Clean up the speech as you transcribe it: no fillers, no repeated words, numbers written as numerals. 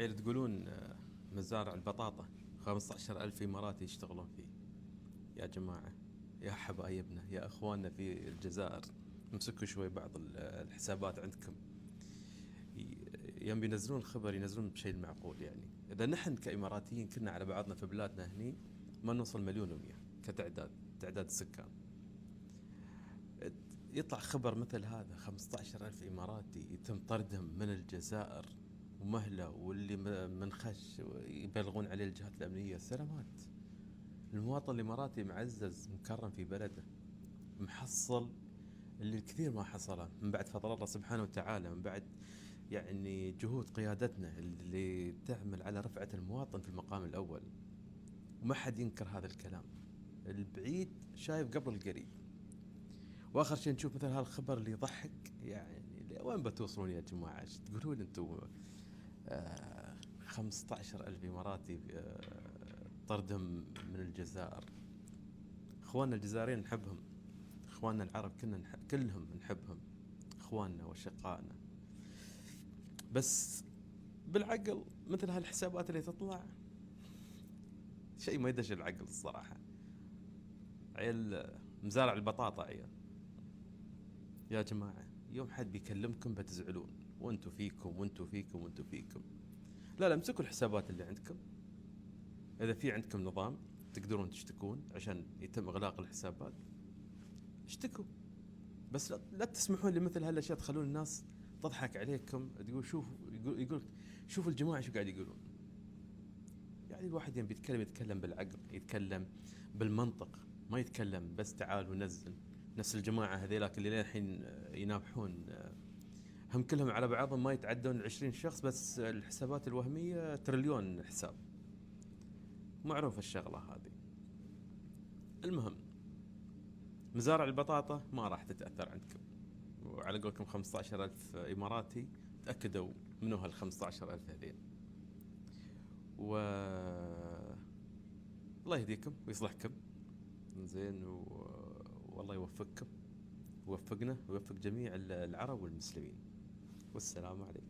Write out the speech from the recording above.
عيل تقولون مزارع البطاطا 15,000 إماراتي يشتغلون فيه. يا جماعة، يا حبايبنا، يا أخواننا في الجزائر، امسكوا شوي بعض الحسابات عندكم. يوم ينزلون الخبر ينزلون بشيء معقول. يعني إذا نحن كإماراتيين كنا على بعضنا في بلادنا هني ما نوصل مليون ومية تعداد السكان. يطلع خبر مثل هذا 15,000 إماراتي يتم طردهم من الجزائر ومهله، واللي منخش يبلغون عليه الجهات الأمنية. سلامات. المواطن الإماراتي معزز مكرم في بلده، محصل اللي الكثير ما حصله من بعد فضل الله سبحانه وتعالى، من بعد يعني جهود قيادتنا اللي تعمل على رفعة المواطن في المقام الأول. وما حد ينكر هذا الكلام. البعيد شايف قبل القريب. واخر شيء نشوف مثل هالخبر اللي يضحك. يعني وين بتوصلون يا جماعه؟ ايش تقولون انتم؟ 15,000 اماراتي طردهم من الجزائر. اخواننا الجزائريين نحبهم، اخواننا العرب كلهم نحبهم، اخواننا وشقائنا. بس بالعقل مثل هالحسابات اللي تطلع شيء ما يدش العقل الصراحه. عيل مزارع البطاطا عيال. يا جماعة، يوم حد بيكلمكم بتزعلون، وانتو فيكم وانتو فيكم وانتو فيكم. لا لا، امسكوا الحسابات اللي عندكم. اذا في عندكم نظام تقدرون تشتكون عشان يتم اغلاق الحسابات، اشتكوا. بس لا تسمحون لمثل هالاشياء تخلون الناس تضحك عليكم. تقول شوف، يقول شوفوا الجماعة شو قاعد يقولون. يعني الواحد يوم يتكلم بالعقل، يتكلم بالمنطق، ما يتكلم بس تعال ونزل. نفس الجماعة هذيلاك اللي للحين ينابحون، هم كلهم على بعضهم ما يتعدون 20 شخص، بس الحسابات الوهمية تريليون حساب. معروف الشغلة هذه. المهم، مزارع البطاطا ما راح تتأثر عندكم. وعلى قولكم 15,000 إماراتي، تأكدوا منو هال 15,000 هذين. و الله يهديكم ويصلحكم. زين والله يوفقكم، ويوفقنا ويوفق جميع العرب والمسلمين. والسلام عليكم.